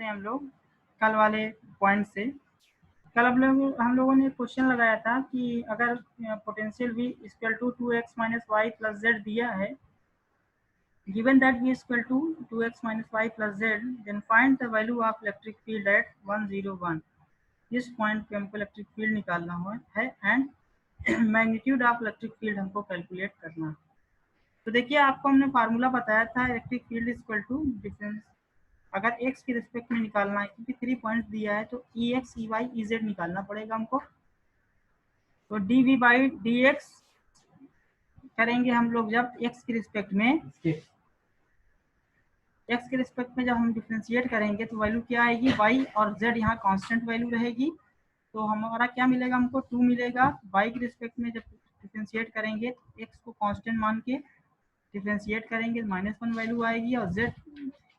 हैं हम लोग कल वाले पॉइंट से। कल हम लोगों ने क्वेश्चन लगाया था कि अगर potential V equal to 2x minus y plus z दिया है, given that V is equal to 2x minus y plus z, then find the value of electric field at 101. इस पॉइंट पे हमको इलेक्ट्रिक फील्ड निकालना है and magnitude of electric field हमको calculate करना है। तो देखिए आपको हमने फार्मूला बताया था electric field equal to difference, अगर x के रिस्पेक्ट में निकालना है क्योंकि 3 पॉइंट्स दिया है तो Ex Ey Ez निकालना पड़ेगा हमको। तो dV बाई dx करेंगे हम लोग जब x के रिस्पेक्ट में जब हम डिफ्रेंशिएट करेंगे तो वैल्यू क्या आएगी, y और z यहाँ कांस्टेंट वैल्यू रहेगी। तो हमारा क्या मिलेगा, हमको 2 मिलेगा। y के रिस्पेक्ट में जब डिफ्रेंशिएट करेंगे तो x को कांस्टेंट मान के डिफ्रेंशिएट करेंगे -1 वैल्यू आएगी। और z,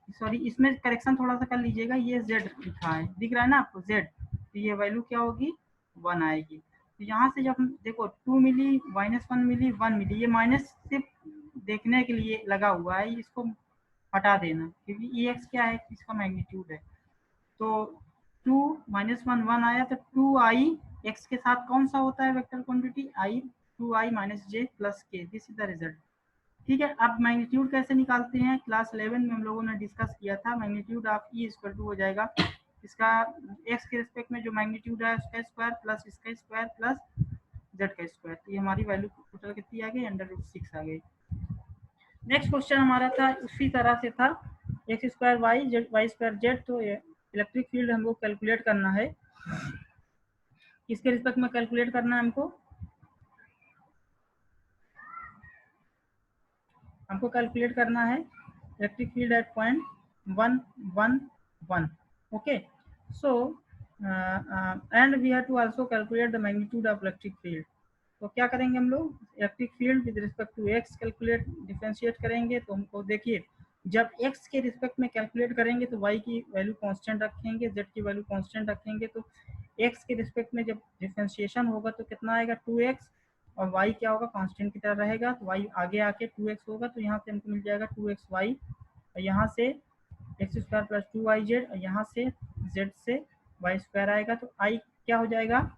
सॉरी इसमें करेक्शन थोड़ा सा कर लीजिएगा, ये z लिखा है, दिख रहा है ना आपको z, तो ये वैल्यू क्या होगी 1 आएगी। तो यहाँ से जब हम देखो 2 मिली, -1 मिली, 1 मिली, ये माइनस सिर्फ देखने के लिए लगा हुआ है, इसको हटा देना क्योंकि Ex क्या है, इसका मैग्नीट्यूड है। तो 2 -1 1 आया तो 2i x के साथ कौन सा होता है vector quantity i, 2i - j plus k, this is the result. ठीक है, अब मैग्नीट्यूड कैसे निकालते हैं, क्लास 11 में हम लोगों ने डिस्कस किया था। Magnitude of E equal to हो जाएगा इसका x के रिस्पेक्ट में जो मैग्नीट्यूड है उसका स्क्वायर प्लस इसका स्क्वायर प्लस z का स्क्वायर। तो ये हमारी वैल्यू टोटल कितनी आ गई, √6 आ गई। नेक्स्ट क्वेश्चन हमारा था उसी तरह से था, x square y square z। तो इलेक्ट्रिक फील्ड हमको कैलकुलेट करना है, किसके रिस्पेक्ट में कैलकुलेट करना है हमको कैलकुलेट करना है electric field at point 111। Okay, so and we have to also calculate the magnitude of electric field. तो क्या करेंगे हम लोग, electric field with respect to x calculate differentiate करेंगे। तो हमको देखिए जब x के रिस्पेक्ट में कैलकुलेट करेंगे तो y की वैल्यू कांस्टेंट रखेंगे, z की वैल्यू कांस्टेंट रखेंगे। तो x के रिस्पेक्ट में जब डिफरेंशिएशन होगा तो कितना आएगा 2x, और y क्या होगा कांस्टेंट की तरह रहेगा। तो y आगे आके 2x होगा, तो यहाँ से हमको मिल जाएगा 2xy, और यहाँ से x स्क्वायर प्लस 2yz, और यहाँ से z से y स्क्वायर आएगा। तो i क्या हो जाएगा,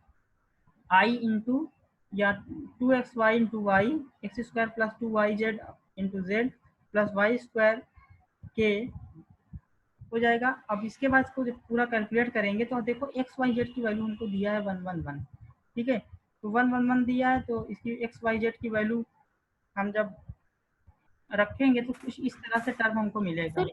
i इंटू या 2xy into y, x square plus 2yz into z plus y square के हो जाएगा। अब इसके बाद इसको जब पूरा कैलकुलेट करेंगे तो देखो एक्स वाई जेड की वैल्यू हमको दिया है 111, ठीक है। तो 111 दिया है, तो इसकी एक्स वाई जेड की वैल्यू हम जब रखेंगे तो कुछ इस तरह से टर्म हमको मिलेगा।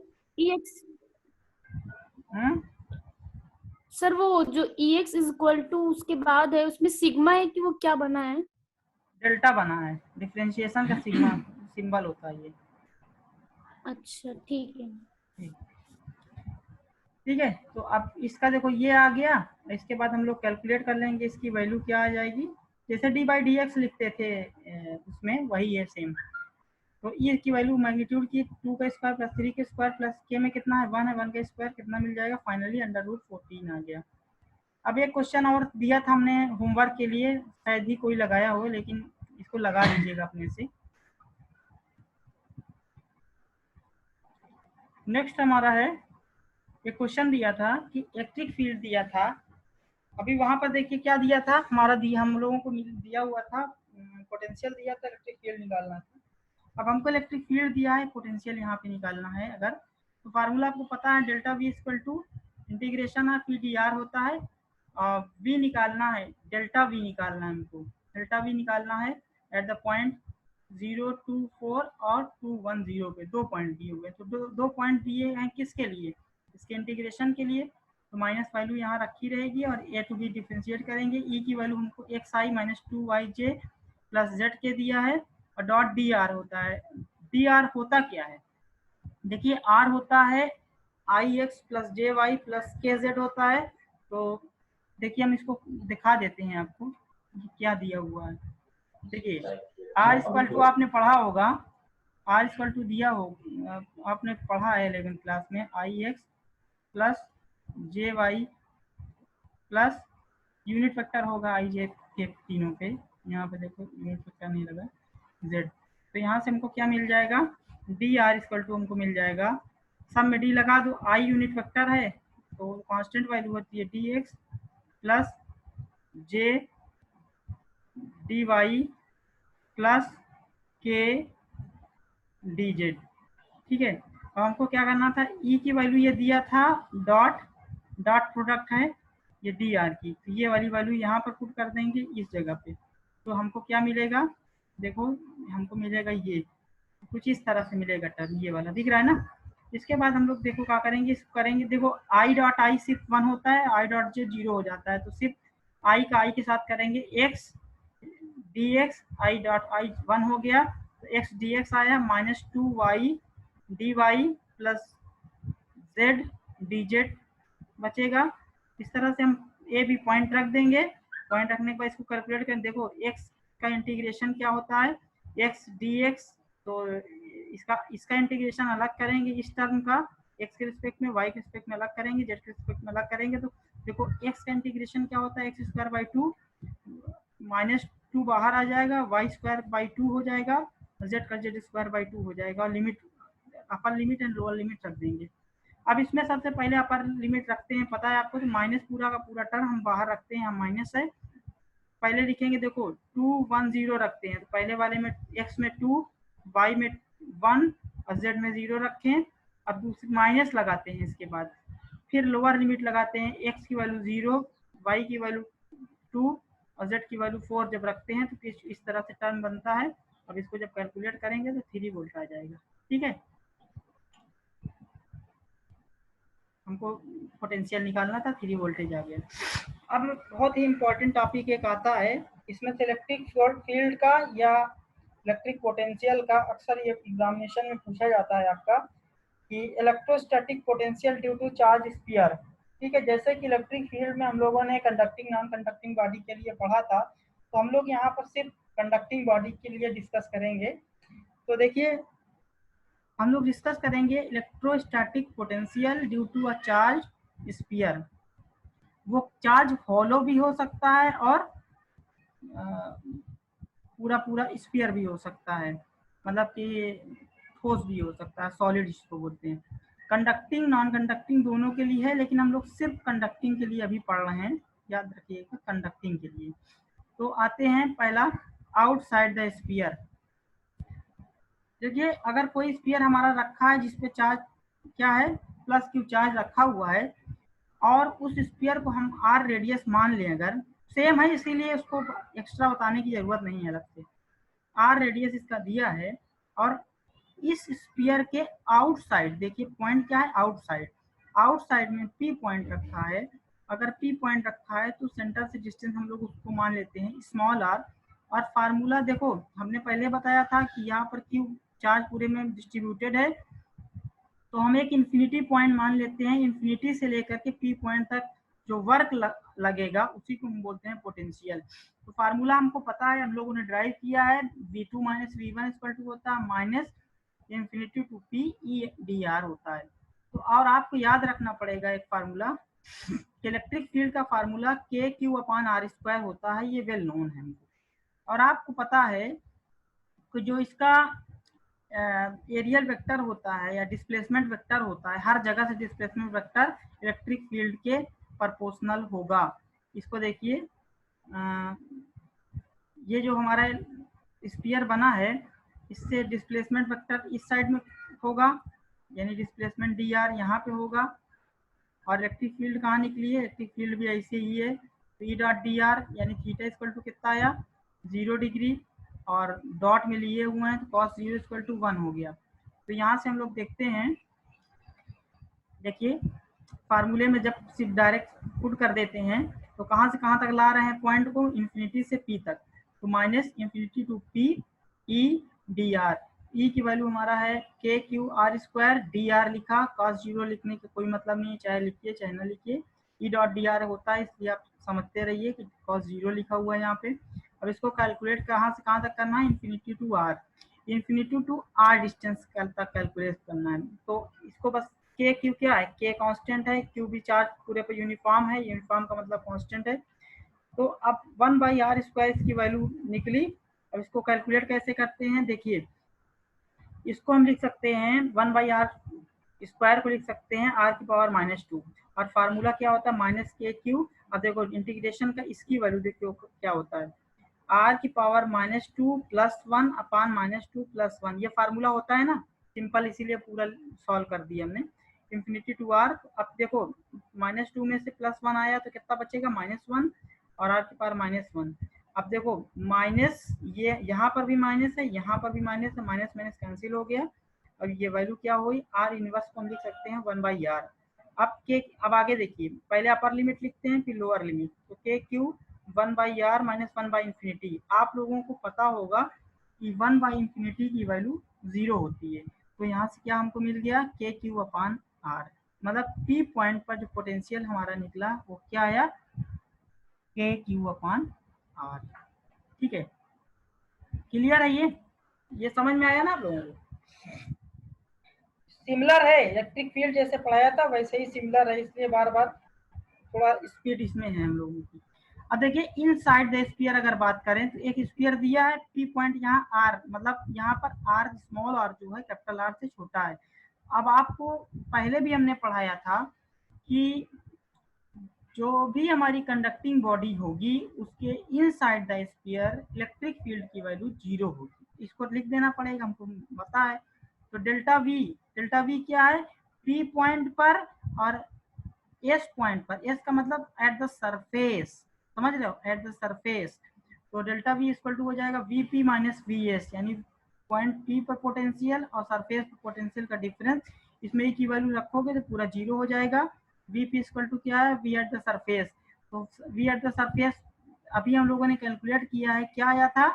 सर वो जो Ex इज इक्वल टू उसके बाद है उसमें सिग्मा है कि वो क्या बना है, डेल्टा बना है, डिफरेंशिएशन का सिग्मा सिंबल होता है ये। अच्छा ठीक है, ठीक है। तो अब इसका देखो ये आ गया, इसके बाद हम लोग कैलकुलेट कर लेंगे इसकी वैल्यू क्या आ जाएगी, जैसे डी बाई डी एक्स लिखते थे उसमें वही है सेम। तो ई की वैल्यू मैग्नीट्यूड की 2 का स्क्वायर प्लस 3 के स्क्वायर प्लस के में कितना है 1 है, 1 का स्क्वायर कितना मिल जाएगा, फाइनली √14 आ गया। अब एक क्वेश्चन और दिया था हमने होमवर्क के लिए, शायद ही कोई लगाया हो, लेकिन इसको लगा लीजिएगा अपने से। नेक्स्ट हमारा है एक क्वेश्चन दिया था कि इलेक्ट्रिक फील्ड दिया था। अभी वहां पर देखिए क्या दिया था हमारा, हम लोगों को दिया हुआ था पोटेंशियल दिया था, इलेक्ट्रिक फील्ड निकालना था। अब हमको इलेक्ट्रिक फील्ड दिया है, पोटेंशियल यहाँ पे निकालना है अगर, तो फार्मूला आपको पता है delta V equal to integration of P D R होता है, और वी निकालना है, डेल्टा वी निकालना है हमको, डेल्टा वी निकालना है एट द पॉइंट 024 और 210 पे, 2 पॉइंट दिए हुए। तो दो पॉइंट दिए हैं किसके लिए, इसके इंटीग्रेशन के लिए। तो माइनस वैल्यू यहाँ रखी रहेगी और ए टू बी डिफ्रेंशिएट करेंगे। ई की वैल्यू हमको एक्स आई -2yj प्लस जेड के दिया है, और डॉट डी आर होता है। डी आर होता क्या है, देखिए आर होता है आई एक्स प्लस जे वाई प्लस के जेड होता है। तो देखिए हम इसको दिखा देते हैं आपको क्या दिया हुआ है। देखिए आर इक्वल टू आपने पढ़ा होगा, आर इक्वल टू दिया हो, आपने पढ़ा है 11th क्लास में, आई एक्स प्लस जे वाई प्लस यूनिट वेक्टर होगा आई जे के तीनों पे, यहाँ पे देखो यूनिट वेक्टर नहीं लगा जेड। तो यहाँ से हमको क्या मिल जाएगा, डी आर इक्वल टू हमको मिल जाएगा, सब में डी लगा दो, आई यूनिट वेक्टर है तो कांस्टेंट वैल्यू होती है dx प्लस जे dy प्लस के dz। ठीक है, अब हमको क्या करना था, ई की वैल्यू ये दिया था, डॉट प्रोडक्ट है ये डी आर की, तो ये वाली वैल्यू यहाँ पर पुट कर देंगे इस जगह पे। तो हमको क्या मिलेगा, देखो हमको मिलेगा ये कुछ इस तरह से मिलेगा टर्म, ये वाला दिख रहा है ना। इसके बाद हम लोग देखो क्या करेंगे, इसको करेंगे, देखो आई डॉट आई सिर्फ 1 होता है, आई डॉट जे 0 हो जाता है, तो सिर्फ आई का आई के साथ करेंगे x D x, I dot I 1 हो गया, तो एक्स डी एक्स आया -2y dy plus Z D Z बचेगा। इस तरह से हम ए भी पॉइंट रख देंगे, पॉइंट रखने के बाद इसको कैलकुलेट करें, देखो एक्स का इंटीग्रेशन क्या होता है, एक्स डी एक्स, तो इसका इंटीग्रेशन अलग करेंगे इस टर्म का, एक्स के रिस्पेक्ट में, वाई के रिस्पेक्ट में अलग करेंगे, जेड के रिस्पेक्ट में अलग करेंगे। तो देखो एक्स का इंटीग्रेशन क्या होता है, एक्स स्क्वायर बाई 2 -2 बाहर आ जाएगा, वाई स्क्वायर बाई 2 हो जाएगा, जेड का जेड स्क्वायर बाई 2 हो जाएगा, limit upper limit and lower limit रख देंगे। अब इसमें सबसे पहले अपर लिमिट रखते हैं, पता है आपको, तो माइनस पूरा का पूरा टर्म हम बाहर रखते हैं, माइनस है, पहले लिखेंगे, देखो 2 1 0 रखते हैं, तो पहले वाले में x में 2, y में 1 और z में 0 रखें। अब दूसरी माइनस लगाते हैं, इसके बाद फिर लोअर लिमिट लगाते हैं, x की वैल्यू 0, y की वैल्यू 2 और z की वैल्यू 4 जब रखते हैं तो इस तरह से टर्म बनता है। अब इसको जब कैलकुलेट करेंगे तो 3 वोल्ट आ जाएगा। ठीक है, हमको पोटेंशियल निकालना था, 3 वोल्टेज आ गया। अब बहुत ही इंपॉर्टेंट टॉपिक एक आता है, इसमें से इलेक्ट्रिक फील्ड का या इलेक्ट्रिक पोटेंशियल का अक्सर ये एग्जामिनेशन में पूछा जाता है आपका, कि electrostatic potential due to charge sphere. ठीक है, जैसे कि इलेक्ट्रिक फील्ड में हम लोगों ने कंडक्टिंग नॉन कंडक्टिंग बॉडी के लिए पढ़ा था, तो हम लोग यहाँ पर सिर्फ कंडक्टिंग बॉडी के लिए डिस्कस करेंगे। तो देखिए, हम लोग डिस्कस करेंगे electrostatic potential due to a charge sphere. वो चार्ज हॉलो भी हो सकता है और पूरा पूरा स्फीयर भी हो सकता है, मतलब कि ठोस भी हो सकता है, सॉलिड जिसको बोलते हैं। कंडक्टिंग नॉन कंडक्टिंग दोनों के लिए है, लेकिन हम लोग सिर्फ कंडक्टिंग के लिए अभी पढ़ रहे हैं, याद रखिएगा कंडक्टिंग के लिए। तो आते हैं पहला, आउटसाइड द स्फीयर। देखिए, अगर कोई स्फीयर हमारा रखा है जिसपे चार्ज क्या है, प्लस क्यू चार्ज रखा हुआ है, और उस स्फीयर को हम आर रेडियस मान लें, अगर सेम है, इसीलिए उसको एक्स्ट्रा बताने की जरूरत नहीं है अलग से, आर रेडियस इसका दिया है, और इस स्फीयर के आउटसाइड, देखिए पॉइंट क्या है, आउटसाइड, आउटसाइड में पी पॉइंट रखा है। अगर पी पॉइंट रखा है तो सेंटर से डिस्टेंस हम लोग उसको मान लेते हैं स्मॉल आर। और फार्मूला देखो, हमने पहले बताया था कि यहाँ पर क्यू चार्ज पूरे में डिस्ट्रीब्यूटेड है, तो हम एक इन्फिनिटी पॉइंट मान लेते हैं, इन्फिनिटी से लेकर के पी पॉइंट तक जो वर्क लगेगा उसी को हम बोलते हैं पोटेंशियल। तो फार्मूला हमको पता है, हम लोगों ने ड्राइव किया है, v2 - v1 = होता है minus infinity to P E D R होता है। तो और आपको याद रखना पड़ेगा एक फार्मूला, इलेक्ट्रिक फील्ड का फार्मूला के क्यू अपॉन आर स्क्वायर होता है, ये वेल नोन है हमको। और आपको पता है कि जो इसका एरियल वेक्टर होता है या डिस्प्लेसमेंट वेक्टर होता है, हर जगह से डिस्प्लेसमेंट वेक्टर इलेक्ट्रिक फील्ड के प्रोपोर्शनल होगा। इसको देखिए, ये जो हमारा स्फीयर बना है, इससे डिस्प्लेसमेंट वेक्टर इस साइड में होगा, यानी डिस्प्लेसमेंट डी आर यहाँ पे होगा, और इलेक्ट्रिक फील्ड कहाँ निकली है, इलेक्ट्रिक फील्ड भी ऐसे ही है, तो ई डॉट डी आर यानी थीटा = कितना आया, 0 डिग्री, और डॉट में लिए हुए हैं तो cos 0 = 1 हो गया। तो यहाँ से हम लोग देखते हैं, देखिए फार्मूले में जब सिर्फ डायरेक्ट पुट कर देते हैं तो कहाँ से कहाँ तक ला रहे हैं पॉइंट को, इन्फिनिटी से पी तक, तो minus infinity to P E D R. E की वैल्यू हमारा है K Q R square, D R लिखा, cos 0 लिखने का कोई मतलब नहीं है, चाहे लिखिए चाहे ना लिखिए, ई डॉट डी आर होता है, इसलिए आप समझते रहिए कि cos 0 लिखा हुआ है यहाँ पे। अब इसको कैलकुलेट कहाँ से कहाँ तक करना है, infinity to R, infinity to R distance तक कैलकुलेट करना है। तो इसको बस के क्यू क्या है, के कांस्टेंट है, क्यू भी चार्ज पूरे पे यूनिफॉर्म है, यूनिफॉर्म का मतलब कांस्टेंट है। तो अब 1/r² इसकी वैल्यू निकली। अब इसको कैलकुलेट कैसे करते हैं, देखिए इसको हम लिख सकते हैं 1/r² को लिख सकते हैं r⁻², और फार्मूला क्या होता है माइनस के क्यू। अब देखो इंटीग्रेशन का इसकी वैल्यू देखो क्या होता है, आर की पावर -2 + 1 अपान -2 + 1, ये फार्मूला होता है ना, सिंपल, इसीलिए पूरा सॉल्व कर दिया हमने, इंफिनिटी टू आर। अब देखो -2 में से +1 आया तो कितना बचेगा -1 और आर की पावर -1। अब देखो माइनस, ये यहाँ पर भी माइनस है, यहाँ पर भी माइनस है, माइनस माइनस कैंसिल हो गया। अब ये वैल्यू क्या हुई, आर इनवर्स को हम लिख सकते हैं 1/r। अब आगे देखिए, पहले अपर लिमिट लिखते हैं फिर लोअर लिमिट, तो के क्यू 1/r - 1/∞। आप लोगों को पता होगा कि 1/∞ की वैल्यू 0 होती है, तो यहाँ से क्या हमको मिल गया के क्यू अपान आर, मतलब पी पॉइंट पर जो पोटेंशियल हमारा निकला वो क्या आया, के क्यू अपान आर। ठीक है, क्लियर है ये समझ में आया ना आप लोगों को? सिमिलर है, इलेक्ट्रिक फील्ड जैसे पढ़ाया था वैसे ही सिमिलर है, इसलिए बार बार थोड़ा स्पीड इसमें है हम लोगों की। अब देखिए इनसाइड द स्फीयर अगर बात करें तो एक स्फीयर दिया है, पी पॉइंट यहाँ आर, मतलब यहाँ पर आर स्मॉल आर जो है कैपिटल आर से छोटा है। अब आपको पहले भी हमने पढ़ाया था कि जो भी हमारी कंडक्टिंग बॉडी होगी उसके inside the sphere electric field की वैल्यू 0 होगी, इसको लिख देना पड़ेगा, हमको पता है। तो डेल्टा वी क्या है, पी पॉइंट पर और एस पॉइंट पर, एस का मतलब एट द सरफेस, समझ रहे हो, एट द सरफेस। तो डेल्टा वी इक्वल टू हो जाएगा वीपी माइनस वी एस, यानी पॉइंट पी पर पोटेंशियल और सरफेस पर पोटेंशियल का डिफरेंस, इसमें की वैल्यू रखोगे तो पूरा 0 हो जाएगा। वीपी इक्वल टू क्या है, वी एट द सरफेस, तो वी एट द सरफेस अभी हम लोगों ने कैलकुलेट किया है, क्या आया था,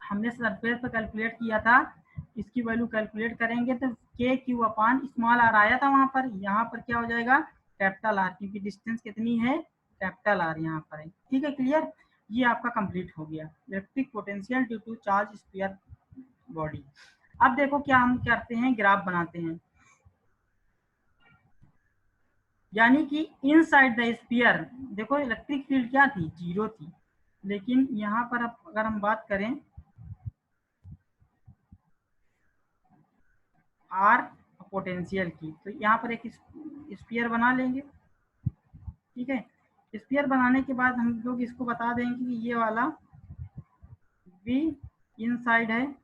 हमने सरफेस पर कैलकुलेट किया था, इसकी वैल्यू कैलकुलेट करेंगे तो के क्यू अपान स्मॉल आर आया था वहां पर, यहाँ पर क्या हो जाएगा कैपिटल आर, क्योंकि डिस्टेंस कितनी है, कैपिटल आर यहाँ पर है। ठीक है, क्लियर, ये आपका कंप्लीट हो गया electric potential due to charge sphere body. अब देखो क्या हम करते हैं, ग्राफ बनाते हैं, यानी कि इनसाइड द स्फीयर देखो इलेक्ट्रिक फील्ड क्या थी, 0 थी, लेकिन यहाँ पर अगर हम बात करें आर पोटेंशियल की, तो यहाँ पर एक स्फीयर बना लेंगे। ठीक है, स्फीयर बनाने के बाद हम लोग इसको बता देंगे कि ये वाला बी इनसाइड है,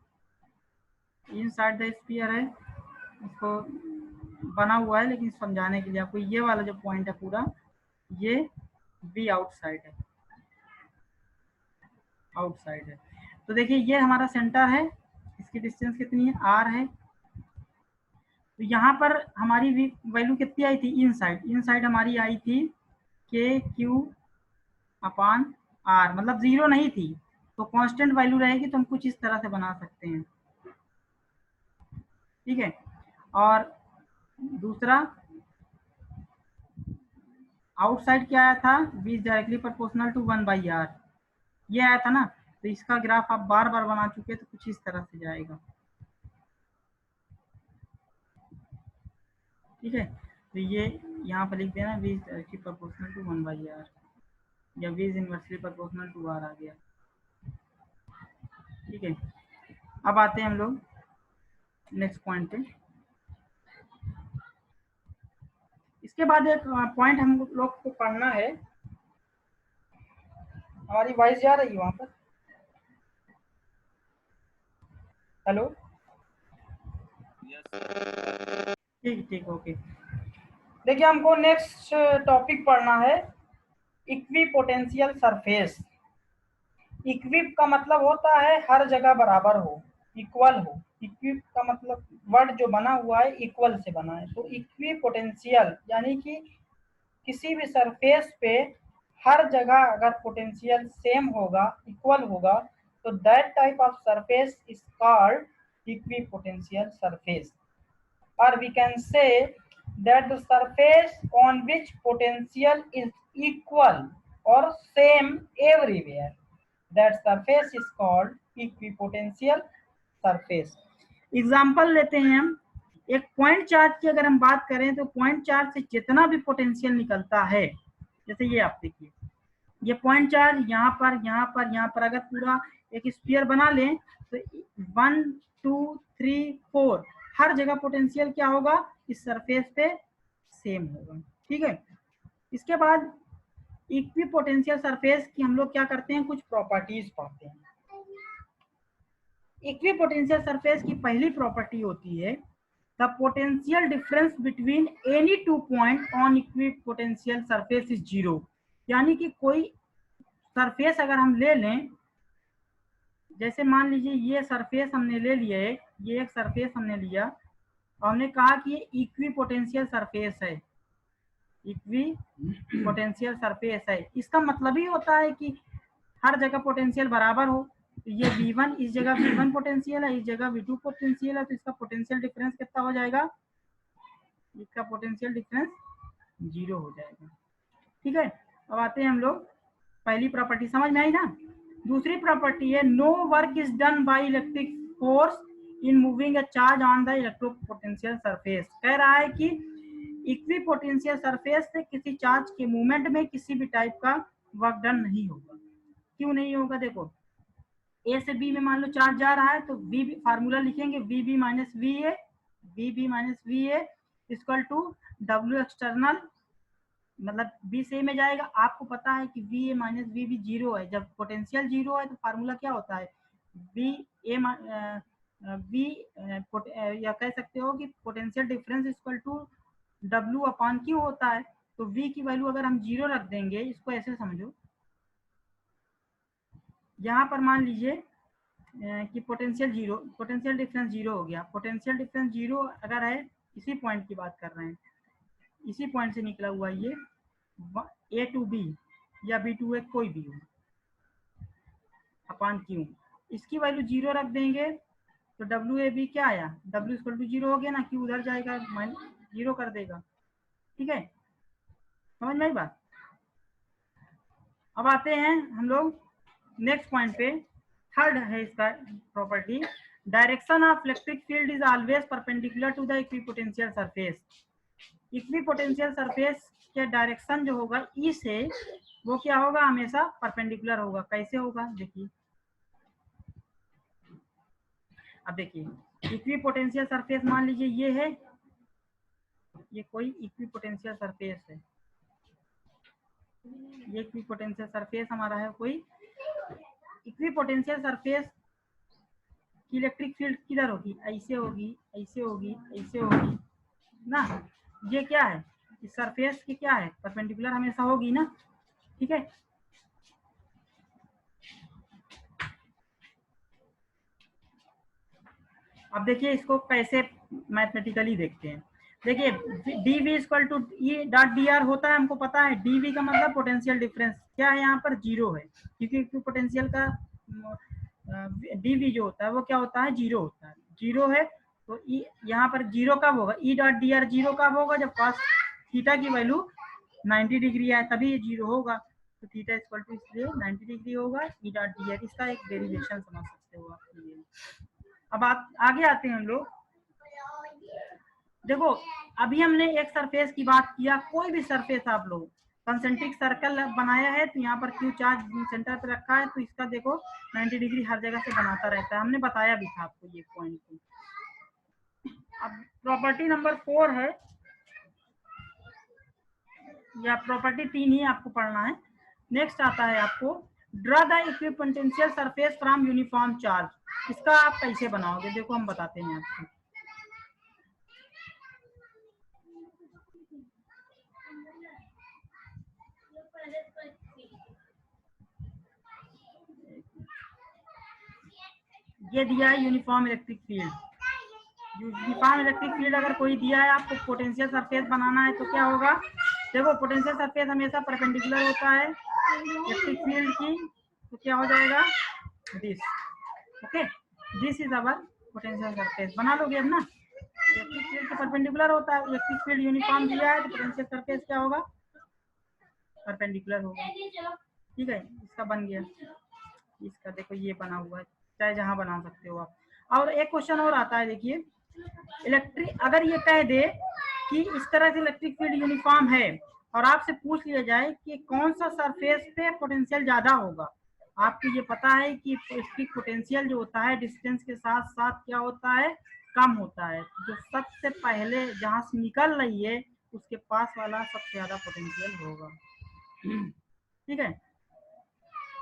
इनसाइड द स्फीयर है, इसको बना हुआ है, लेकिन समझाने के लिए आपको ये वाला जो पॉइंट है पूरा, ये बी आउटसाइड है, आउटसाइड है। तो देखिए ये हमारा सेंटर है, इसकी डिस्टेंस कितनी है, आर है। तो यहाँ पर हमारी वैल्यू कितनी आई थी, इनसाइड हमारी आई थी के क्यू अपान आर, मतलब 0 नहीं थी, तो कांस्टेंट वैल्यू रहेगी, तो हम कुछ इस तरह से बना सकते हैं। ठीक है, और दूसरा आउटसाइड क्या आया था, v is directly proportional to 1/r, ये आया था ना। तो इसका ग्राफ आप बार बार बना चुके, तो कुछ इस तरह से जाएगा। ठीक है, तो ये यहाँ पर लिख देना v is directly proportional to 1/r, या v is inversely proportional to r आ गया। ठीक है, अब आते हैं हम लोग नेक्स्ट पॉइंट पे। इसके बाद एक पॉइंट हम लोग को पढ़ना है, हमारी वॉइस जा रही है वहां पर, हेलो, ठीक ठीक ओके। देखिए हमको नेक्स्ट टॉपिक पढ़ना है इक्विपोटेंशियल सरफेस। इक्विप का मतलब होता है हर जगह बराबर हो, इक्वल हो। इक्विप का मतलब वर्ड जो बना हुआ है इक्वल से बना है, तो इक्विपोटेंशियल यानी कि किसी भी सरफेस पे हर जगह अगर पोटेंशियल सेम होगा, इक्वल होगा, तो that type of surface is called equipotential surface, or we can say that the surface on which potential is equal or same everywhere, that surface is called equipotential surface। Example लेते हैं हम, एक point charge की अगर हम बात करें तो पॉइंट चार्ज से जितना भी पोटेंशियल निकलता है, जैसे ये आप देखिए, ये पॉइंट चार्ज यहाँ पर यहाँ पर यहाँ पर अगर पूरा एक स्फीयर बना लें तो 1 2 3 4 हर जगह पोटेंशियल क्या होगा, इस सरफेस पे सेम होगा। ठीक है। इसके बाद इक्वी पोटेंशियल सरफेस की हम लोग क्या करते हैं, कुछ प्रॉपर्टीज पढ़ते हैं। इक्वी पोटेंशियल सरफेस की पहली प्रॉपर्टी होती है the potential difference between any two point on equi potential surface is zero. यानी कि कोई सरफेस अगर हम ले लें, जैसे मान लीजिए ये सरफेस हमने ले लिया है, ये एक सरफेस हमने लिया और हमने कहा कि ये इक्वी पोटेंशियल सरफेस है, इक्वी पोटेंशियल सरफेस है। इसका मतलब ही होता है कि हर जगह पोटेंशियल बराबर हो। तो ये V1 इस जगह V1 पोटेंशियल है, इस जगह V2 पोटेंशियल है, तो इसका पोटेंशियल डिफरेंस कितना हो जाएगा, इसका पोटेंशियल डिफरेंस जीरो हो जाएगा। ठीक है। अब आते हैं हम लोग, पहली प्रॉपर्टी समझ में आई ना। दूसरी प्रॉपर्टी है no work is done by electric force in moving a charge on the electropotential surface. कह रहा है कि इक्वी पोटेंशियल सरफेस से किसी चार्ज के मूवमेंट में किसी भी टाइप का वर्क डन नहीं होगा। क्यों नहीं होगा, देखो ए से बी में मान लो चार्ज जा रहा है तो वी फार्मूला लिखेंगे V B minus V A, V B minus V A equal to W external, मतलब बी से ए में जाएगा। आपको पता है कि V A minus V B zero है, जब पोटेंशियल जीरो है तो फार्मूला क्या होता है, वी ए वी या कह सकते हो कि potential difference equal to W upon Q होता है। तो वी की वैल्यू अगर हम जीरो रख देंगे, इसको ऐसे समझो, यहाँ पर मान लीजिए कि potential zero, potential difference zero हो गया। पोटेंशियल डिफरेंस जीरो अगर है, इसी पॉइंट की बात कर रहे हैं, इसी पॉइंट से निकला हुआ ये ए टू बी या बी टू ए कोई भी हो अपॉन क्यू, इसकी वैल्यू जीरो रख देंगे तो डब्ल्यू ए बी क्या आया, डब्ल्यू इक्वल टू जीरो हो गया ना, क्यू उधर जाएगा जीरो कर देगा। ठीक है, समझ में आई बात। अब आते हैं हम लोग नेक्स्ट पॉइंट पे, थर्ड है इसका property, direction of electric field is always perpendicular to the equipotential surface. Equipotential surface के डायरेक्शन जो होगा ई से, वो क्या होगा, हमेशा परपेंडिकुलर होगा। कैसे होगा देखिए, अब देखिए इक्विपोटेंशियल सरफेस मान लीजिए ये है, ये कोई इक्विपोटेंशियल सरफेस है, ये इक्विपोटेंशियल सरफेस हमारा है कोई। इक्विपोटेंशियल सरफेस की इलेक्ट्रिक फील्ड किधर होगी, ऐसे होगी, ऐसे होगी, ऐसे होगी ना। ये क्या है, इस सरफेस की क्या है, परपेंडिकुलर हमेशा होगी ना। ठीक है, अब देखिए इसको कैसे मैथमेटिकली देखते हैं। देखिए D V equal to E dot D R होता है, हमको पता है डी वी का मतलब पोटेंशियल डिफरेंस क्या है, यहाँ पर जीरो है, क्योंकि पोटेंशियल का डी वी जो होता है वो क्या होता है, जीरो होता है, जीरो है। तो ई यहाँ पर जीरो कब होगा, ई डॉट डी आर जीरो कब होगा, जब कॉस थीटा की वैल्यू 90 डिग्री है तभी ये जीरो होगा। तो थीटा इक्वल टू इसलिए 90 डिग्री होगा, ई डॉट डी आर, इसका एक डेरिवेशन समझ सकते हो आप। अब आगे आते हैं हम लोग। देखो अभी हमने एक सरफेस की बात किया, कोई भी सरफेस आप लोग कंसेंट्रिक सर्कल बनाया है तो यहाँ पर क्यू चार्ज सेंटर पे रखा है, तो इसका देखो 90 डिग्री हर जगह से बनाता रहता है, हमने बताया भी था आपको ये पॉइंट को। अब प्रॉपर्टी नंबर 4 है, या प्रॉपर्टी 3 ही आपको पढ़ना है। नेक्स्ट आता है आपको draw the equipotential surface from uniform charge. इसका आप कैसे बनाओगे, देखो हम बताते हैं आपको। ये दिया है uniform electric field, uniform electric field अगर कोई दिया है आपको पोटेंशियल सरफेस बनाना है तो क्या होगा, देखो पोटेंशियल सरफेस हमेशा परपेंडिकुलर होता है इलेक्ट्रिक फील्ड की, तो क्या हो जाएगा this. Okay, this is our potential surface, बना लोगे अब ना। इलेक्ट्रिक फील्ड के परपेंडिकुलर होता है, इलेक्ट्रिक फील्ड यूनिफॉर्म दिया है तो पोटेंशियल सरफेस क्या होगा, परपेंडिकुलर होगा। ठीक है, इसका बन गया, इसका देखो ये बना हुआ है, चाहे जहां बना सकते हो आप। और एक क्वेश्चन और आता है, देखिए इलेक्ट्रिक अगर ये कह दे कि इस तरह से इलेक्ट्रिक फील्ड यूनिफॉर्म है और आपसे पूछ लिया जाए कि कौन सा सरफेस पे पोटेंशियल ज्यादा होगा, आपको ये पता है कि इसकी पोटेंशियल जो होता है डिस्टेंस के साथ साथ क्या होता है, कम होता है। जो सबसे पहले जहां से निकल रही है उसके पास वाला सबसे ज्यादा पोटेंशियल होगा। ठीक है।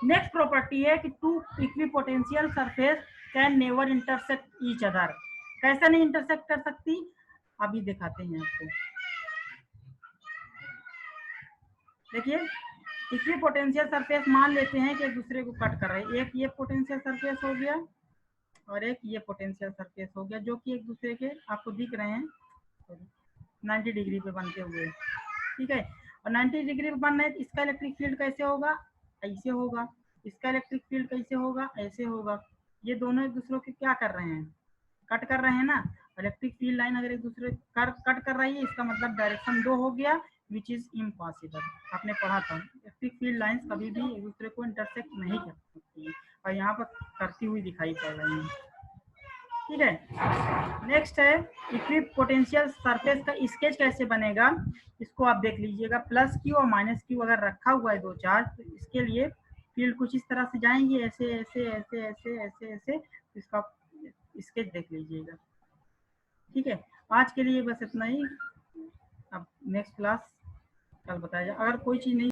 नेक्स्ट प्रॉपर्टी है कि two equipotential surface can never intersect each other. कैसे नहीं इंटरसेक्ट कर सकती, अभी दिखाते हैं आपको। देखिए, इक्विपोटेंशियल सरफेस मान लेते हैं कि एक दूसरे को कट कर रहे हैं। एक ये पोटेंशियल सरफेस हो गया और एक ये पोटेंशियल सरफेस हो गया, जो कि एक दूसरे के आपको दिख रहे हैं 90 डिग्री पे बनते हुए। ठीक है, और 90 डिग्री पे बन रहे, इसका इलेक्ट्रिक फील्ड कैसे होगा, ऐसे होगा। इसका इलेक्ट्रिक फील्ड कैसे होगा, ऐसे होगा। ये दोनों एक दूसरे के क्या कर रहे हैं, कट कर रहे हैं ना। इलेक्ट्रिक फील्ड लाइन अगर एक दूसरे कट कर रही है, इसका मतलब डायरेक्शन 2 हो गया, विच इज इम्पॉसिबल। आपने पढ़ा था इलेक्ट्रिक फील्ड लाइंस कभी भी एक दूसरे को इंटरसेक्ट नहीं कर सकती है, और यहाँ पर करती हुई दिखाई पड़ रही है। ठीक है, नेक्स्ट है इक्विप पोटेंशियल सरफेस का स्केच कैसे बनेगा, इसको आप देख लीजिएगा। प्लस क्यू और माइनस क्यू अगर रखा हुआ है दो चार्ज, तो इसके लिए फील्ड कुछ इस तरह से जाएंगे, ऐसे ऐसे ऐसे ऐसे ऐसे ऐसे, इसका स्केच देख लीजिएगा। ठीक है, आज के लिए बस इतना ही। अब नेक्स्ट क्लास कल बताया जाए। अगर कोई चीज़ नहीं